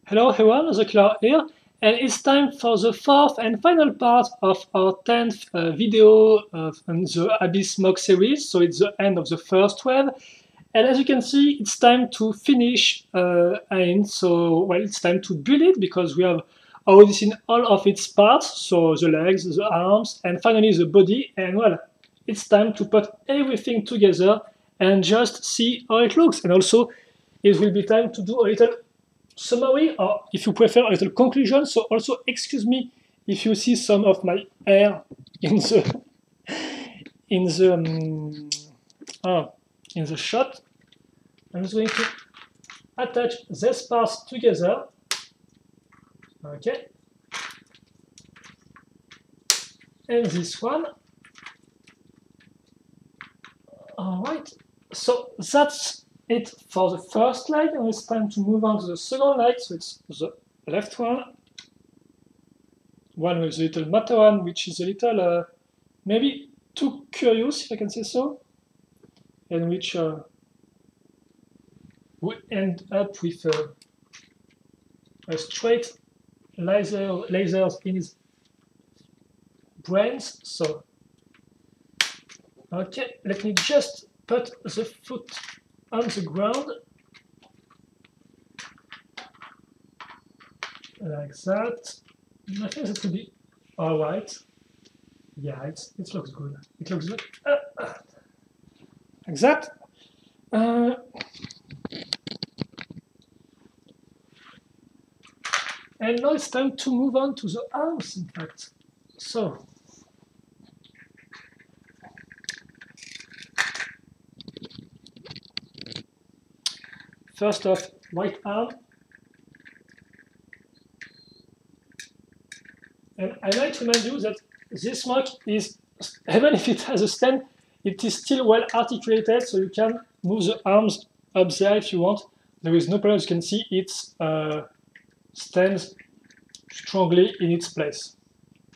Hello everyone, Loserkiller here, and it's time for the fourth and final part of our 10th video on the Abyss MOC series, so it's the end of the first wave. And as you can see, it's time to finish Aynh, so well, it's time to build it because we have already seen all of its parts, so the legs, the arms, and finally the body, and well, it's time to put everything together and just see how it looks. And also, it will be time to do a little summary, or if you prefer, a little conclusion. So also excuse me if you see some of my hair in the in the shot. I'm just going to attach these parts together. Okay, and this one. All right, so that's it for the first leg, and it's time to move on to the second leg. So it's the left one with the little Matterhorn, which is a little maybe too curious, if I can say so, and which we end up with a straight lasers in his brains. So okay, let me just put the foot on the ground, like that. I think that will be all right. Yeah, it looks good. It looks good. Like that. And now it's time to move on to the arms, in fact. So, first off, right arm. And I might remind you that this MOC is, even if it has a stand, it is still well articulated, so you can move the arms up there if you want. There is no problem. As you can see, it stands strongly in its place.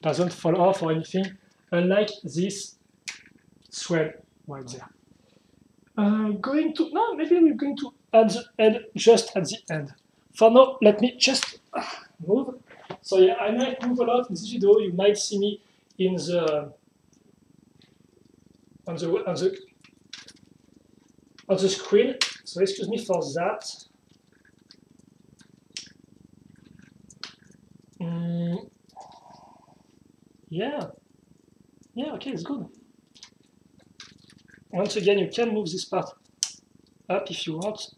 Doesn't fall off or anything, unlike this thread right there. Maybe we're going to add the head just at the end. For now, let me just move. So yeah, I might move a lot in this video. You might see me in the on the screen. So excuse me for that. Yeah, okay, it's good. Once again, you can move this part up if you want,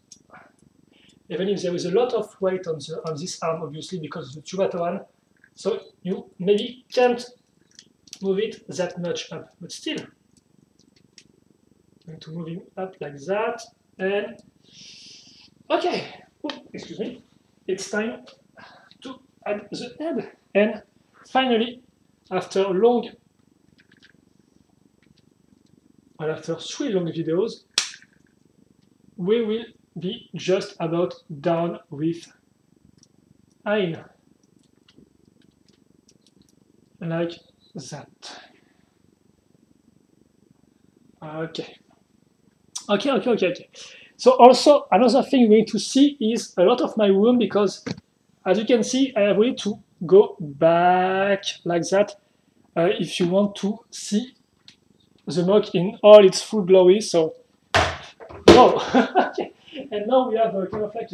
even if there is a lot of weight on this arm, obviously, because of the tubator one. So you maybe can't move it that much up, but still. I'm going to move him up like that, and okay, excuse me, it's time to add the head. And finally, after 3 long videos, we will be just about done with Aynh, like that. Okay. So also another thing you're going to see is a lot of my room, because as you can see, I have really to go back like that if you want to see the MOC in all its full glory. So, whoa. Okay. And now we have a kind of like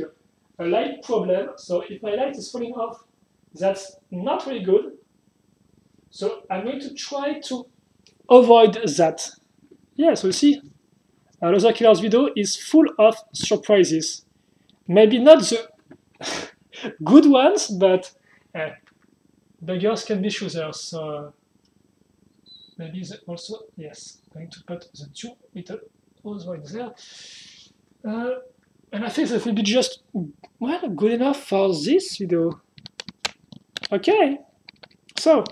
a light problem. So if my light is falling off, that's not really good. So I'm going to try to avoid that. Yeah, so you see, Loserkiller's video is full of surprises. Maybe not the good ones, but beggars can be choosers. So maybe also, yes, I'm going to put the 2 little holes right there. And I think that will be just, well, good enough for this video. Okay, so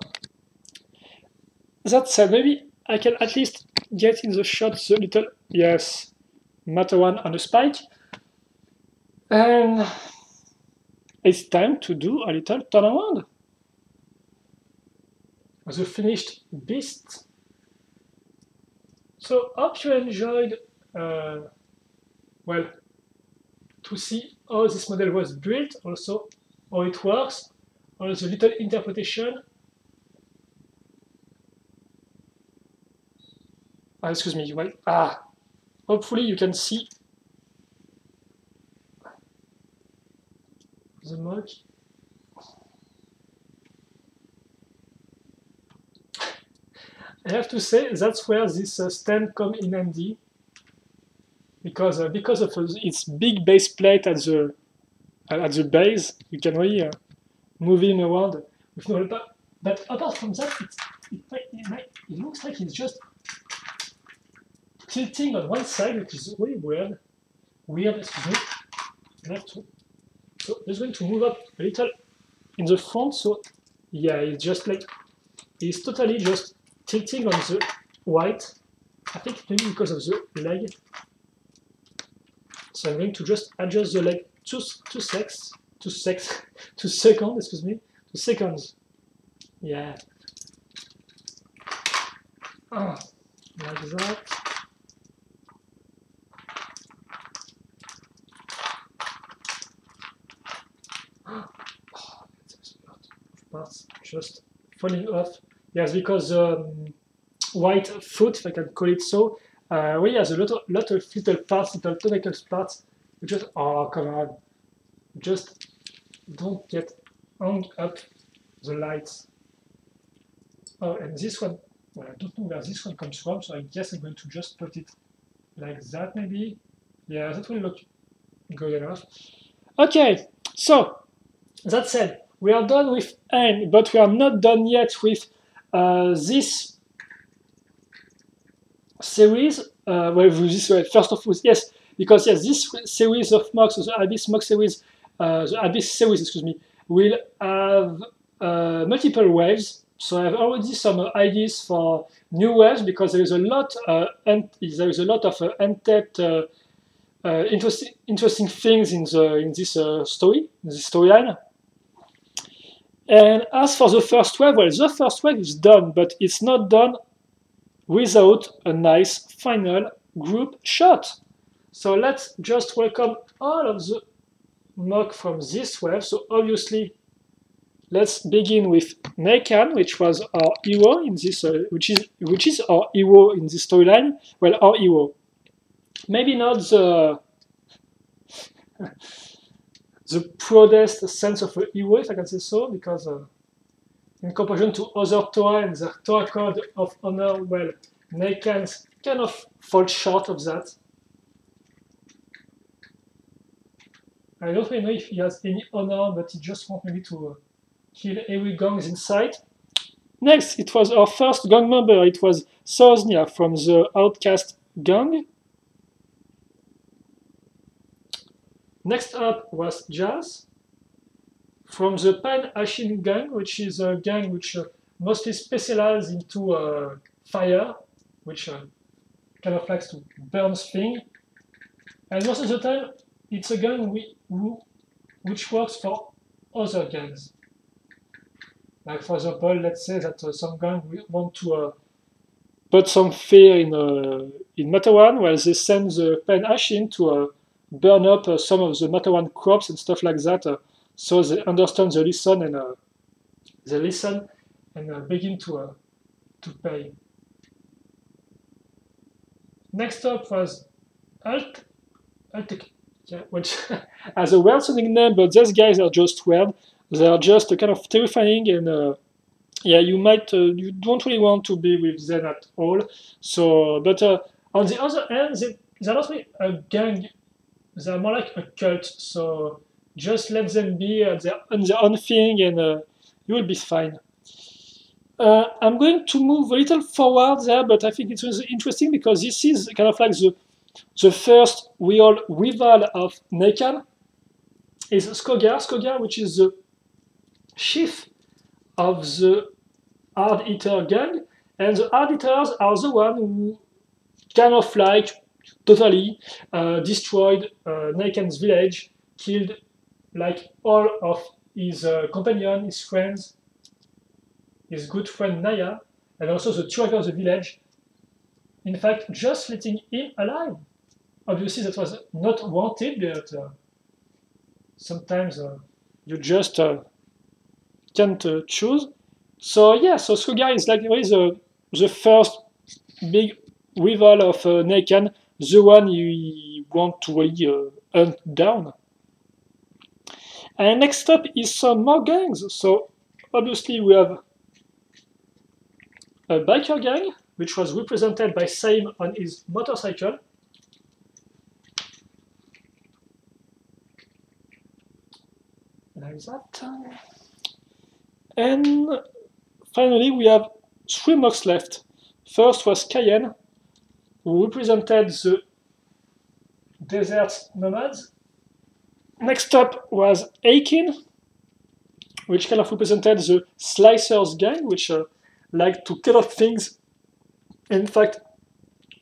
that said, maybe I can at least get in the shot the little, yes, Matterhorn on a spike. And it's time to do a little turnaround. The finished beast. So hope you enjoyed, well, to see how this model was built. Also, how it works, or the little interpretation. Excuse me, you might, hopefully you can see the MOC. I have to say that's where this stand comes in handy, because of its big base plate at the base, you can really move him around with no help. But apart from that, it looks like it's just tilting on one side, which is really weird. Excuse me. So it's going to move up a little in the front. So yeah, it's just like it's totally just tilting on the white. I think maybe because of the leg. So I'm going to just adjust the leg 2 seconds, excuse me, 2 seconds. Yeah. Like that. Parts just falling off. Yes, because white foot, if I can call it so, really has a lot of little parts, little tentacle parts. You just, oh, come on. Just don't get hung up the lights. Oh, and this one, well, I don't know where this one comes from, so I guess I'm going to just put it like that, maybe. Yeah, that will look good enough. Okay, so that said, we are done with Aynh, but we are not done yet with this series. First of all, yes, because yes, this series of MOCs, the Abyss MOC series, the Abyss series, excuse me, will have multiple waves. So I have already some ideas for new waves because there is a lot, of untapped, interesting things in this storyline. And as for the first wave, well, the first wave is done, but it's not done without a nice final group shot. So let's just welcome all of the MOC from this wave. So obviously, let's begin with Aynh, which was our hero in this, which is our hero in this storyline. Well, our hero, maybe not the the proudest sense of a hero, if I can say so, because in comparison to other Torah and their Torah code of honor, well, Aynh kind of falls short of that. I don't really know if he has any honor, but he just wants maybe to kill every gang in sight. Next, it was our first gang member. It was Soznia from the Outcast gang. Next up was Jazz from the Pan-Ashin gang, which is a gang which mostly specializes into fire, which kind of likes to burn things. And most of the time, it's a gang which works for other gangs. Like for example, let's say that some gang want to put some fear in Matawan, while they send the Pan-Ashin to burn up some of the Matawan crops and stuff like that, so they understand the lesson and begin to pay. Next up was Alt, which has a weird-sounding name, but these guys are just weird. They are just kind of terrifying, and yeah, you don't really want to be with them at all. So, but on the other hand, they're not really a gang. They're more like a cult, so just let them be on their own thing and you will be fine. I'm going to move a little forward there, but I think it's interesting because this is kind of like the first real rival of Aynh is Skogar, which is the chief of the Hard Eater gang, and the Hard Eaters are the one who kind of like totally destroyed Ayhn's village, killed like all of his companions, his friends, his good friend Naya, and also the two of the village. In fact, just letting him alive. Obviously, that was not wanted, but sometimes you just can't choose. So yeah, so Skogar is like really the first big rival of Naken, the one you want to really hunt down. And next up is some more gangs. So obviously we have a biker gang, which was represented by Saim on his motorcycle. Like that. And finally, we have 3 MOCs left. First was Cayenne, who represented the desert nomads. Next up was Aynh, which kind of represented the slicers gang, which like to cut off things. In fact,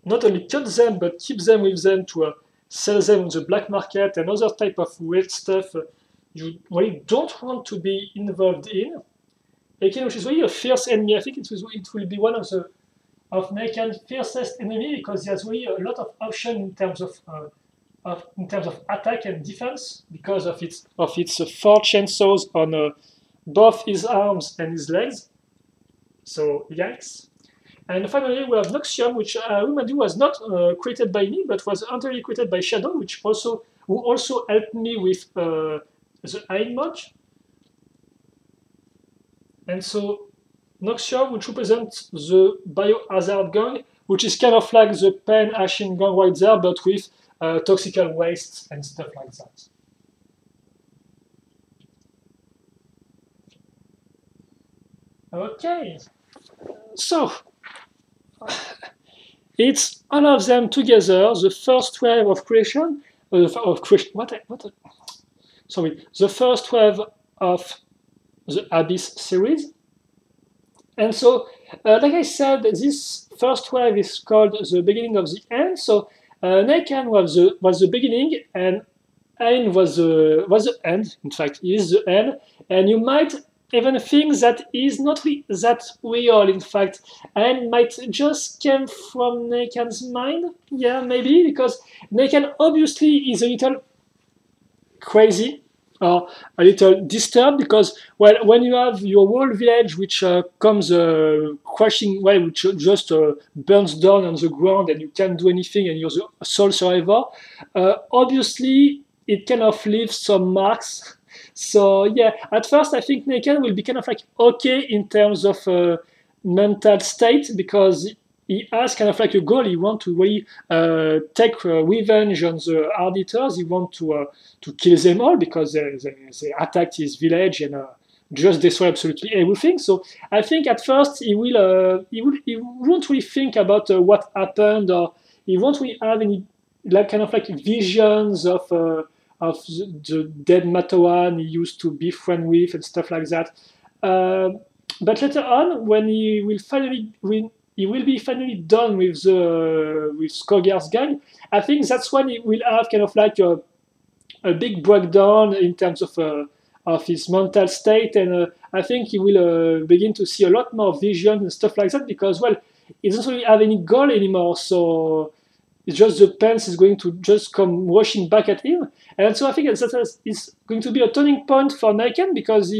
not only cut them, but keep them with them to sell them on the black market and other type of weird stuff you really don't want to be involved in. Aynh, which is really a fierce enemy. I think it will be one of Naken's fiercest enemy because he has really a lot of options in terms of attack and defense because of its 4 chainsaws on both his arms and his legs. So yikes. And finally, we have Noxium, which I remind you was not created by me, but was entirely created by Shaddow, who also helped me with the Aynh mod. And so Noxium, which represents the biohazard gang, which is kind of like the Pen Ashin gang right there, but with toxical wastes and stuff like that. Okay, so it's all of them together. The first wave of creation, the first wave of the Abyss series. And so, like I said, this first wave is called the beginning of the end. So Naken was the beginning, and Aynh was the end. In fact, he is the end. And you might even think that is not really that real. In fact, Aynh might just came from Naken's mind. Yeah, maybe, because Naken obviously is a little crazy or a little disturbed because, well, when you have your whole village which comes crashing, well, which just burns down on the ground and you can't do anything and you're the sole survivor, obviously it kind of leaves some marks. So yeah, at first I think Naken will be kind of like okay in terms of mental state because he has kind of like a goal. He wants to really take revenge on the hard eaters. He wants to kill them all because they attacked his village and just destroy absolutely everything. So I think at first he won't really think about what happened, or he won't really have any like kind of like visions of the dead Matawan he used to be friend with and stuff like that. But later on, when he will be finally done with Skogar's gang, I think that's when he will have kind of like a big breakdown in terms of his mental state, and I think he will begin to see a lot more vision and stuff like that because, well, he doesn't really have any goal anymore, so it's just the pants is going to just come rushing back at him, and so I think that is going to be a turning point for Naken because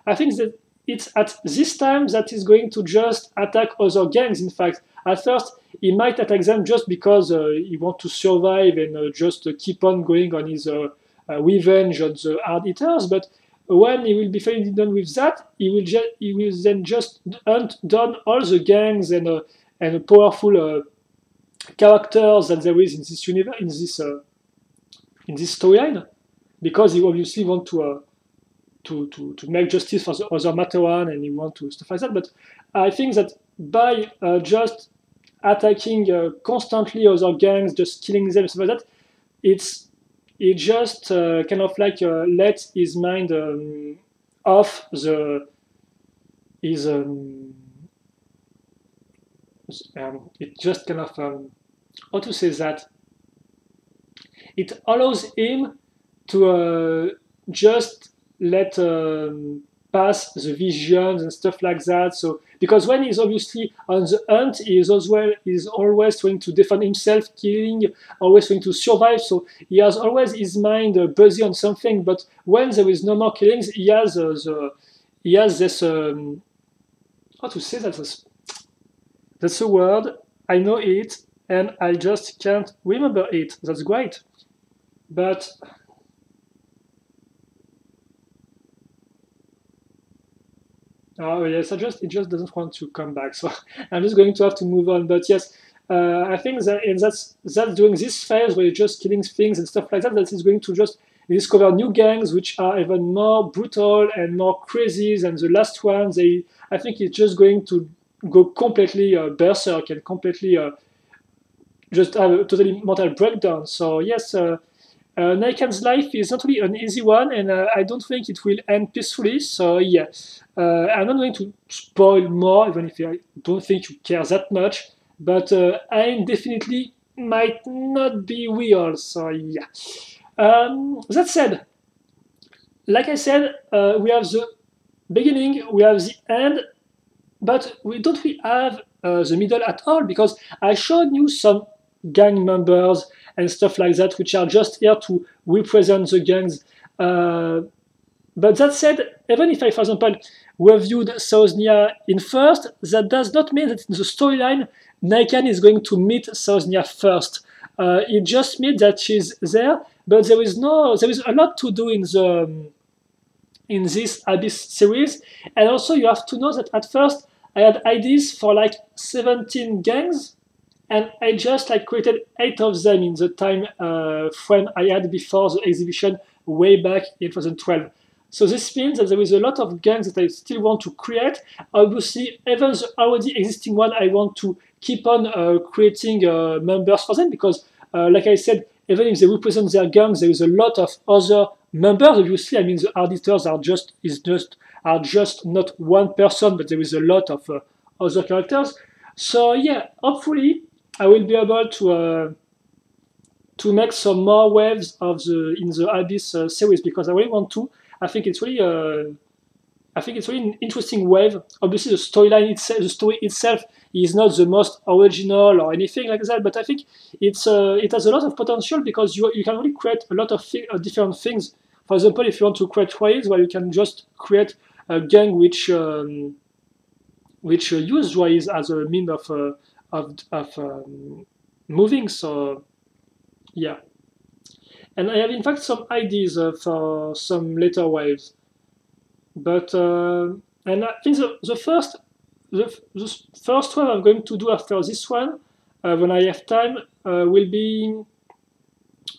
I think that it's at this time that he's going to just attack other gangs. In fact, at first, he might attack them just because he wants to survive and just keep on going on his revenge on the hard eaters. But when he will be finally done with that, he will then just hunt down all the gangs and powerful characters that there is in this universe, in this storyline, because he obviously want to make justice for the other Matawan and he want to stuff like that. But I think that by just attacking constantly other gangs, just killing them, stuff like that, it just kind of like lets his mind off it just kind of how to say that, it allows him to just let pass the visions and stuff like that. So because when he's obviously on the hunt, he is always trying to defend himself, killing, always trying to survive. So he has always his mind busy on something. But when there is no more killings, he has this how to say that? That's a word. I know it, and I just can't remember it. That's great, but. Oh yes, it just doesn't want to come back. So I'm just going to have to move on. But yes, I think that and that's during this phase where you're just killing things and stuff like that. That is going to just discover new gangs which are even more brutal and more crazy than the last one. I think it's just going to go completely berserk and completely just have a totally mental breakdown. So yes. Naikan's life is not really an easy one, and I don't think it will end peacefully. So yeah, I'm not going to spoil more, even if I don't think you care that much. But Aynh definitely might not be real. So yeah. That said, like I said, we have the beginning, we have the end, but we don't really have the middle at all because I showed you some gang members and stuff like that, which are just here to represent the gangs. But that said, even if I, for example, reviewed Sosnia in first, that does not mean that in the storyline, Naikan is going to meet Sosnia first. It just means that she's there, but there is a lot to do in this Abyss series, and also you have to know that at first I had ideas for like 17 gangs, and I just like created 8 of them in the time frame I had before the exhibition way back in 2012. So this means that there is a lot of gangs that I still want to create. Obviously, even the already existing one, I want to keep on creating members for them because, like I said, even if they represent their gangs, there is a lot of other members. Obviously, I mean the auditors are just not one person, but there is a lot of other characters. So yeah, hopefully I will be able to make some more waves in the Abyss series because I really want to. I think it's really an interesting wave. Obviously, the story itself is not the most original or anything like that, but I think it has a lot of potential because you can really create a lot of different things. For example, if you want to create raids, well, you can just create a gang which use raids as a means of moving. So yeah. And I have in fact some ideas for some later waves, but and I think the first one I'm going to do after this one, when I have time, will be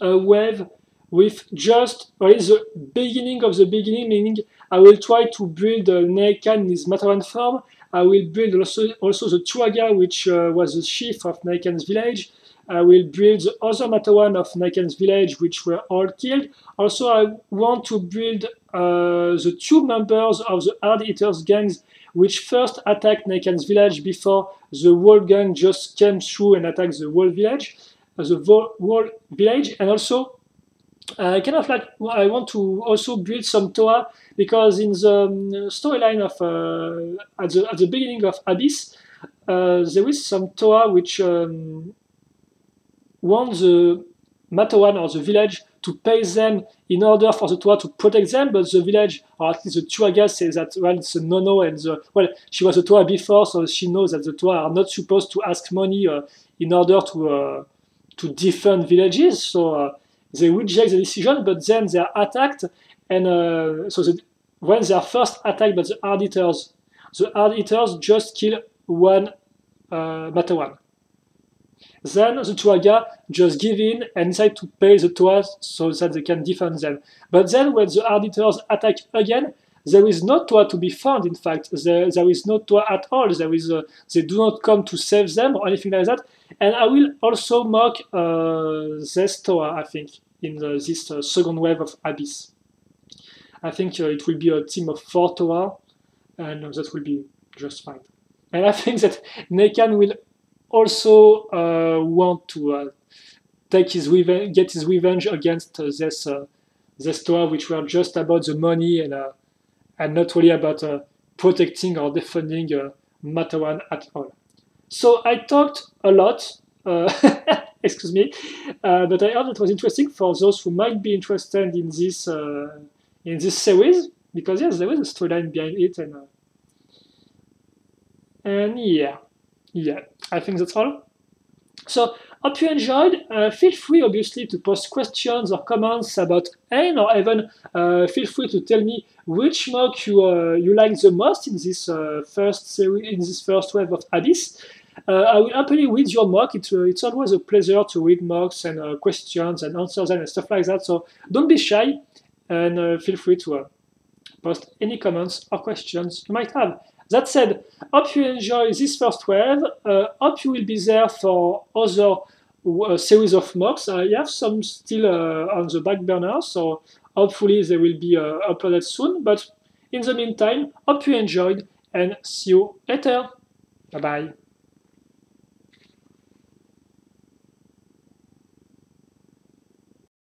a wave with just the beginning of the beginning, meaning I will try to build Naikan in his Mataran form. I will build also the Tuaga, which was the chief of Naikan's village. I will build the other Matawan of Naikan's village, which were all killed. Also, I want to build the 2 members of the Hard Eaters gangs, which first attacked Naikan's village before the whole gang just came through and attacked the whole village. And also, kind of like I want to also build some Toa because in the storyline of at the beginning of Abyss, there is some Toa which want the Matawan or the village to pay them in order for the Toa to protect them, but the village, or at least the Tuaga, says that, well, it's a no-no, and she was a Toa before, so she knows that the Toa are not supposed to ask money in order to defend villages, so they reject the decision, but then they are attacked, and when they are first attacked by the Hard Eaters just kill one Matawan. Then the Tuaga just give in and decide to pay the Toa so that they can defend them. But then when the Hard Eaters attack again, there is no Toa to be found, in fact. There is no Toa at all. They do not come to save them or anything like that. And I will also mark this Toa, I think, in this second wave of Abyss. I think it will be a team of 4 Toa, and that will be just fine. And I think that Naikan will also want to get his revenge against this Toa, which were just about the money and not really about protecting or defending Matawan at all. So I talked a lot, excuse me, but I hope it was interesting for those who might be interested in this series, because yes, there is a storyline behind it, and yeah, I think that's all. So hope you enjoyed. Feel free, obviously, to post questions or comments about Aynh, or even feel free to tell me which MOC you like the most in this first series, in this first wave of Abyss. I will happily read your MOC. It's always a pleasure to read MOCs and questions and answers and stuff like that. So don't be shy, and feel free to post any comments or questions you might have. That said, hope you enjoy this first wave. Hope you will be there for other series of MOCs. I have some still on the back burner, so hopefully they will be uploaded soon. But in the meantime, hope you enjoyed, and see you later. Bye-bye.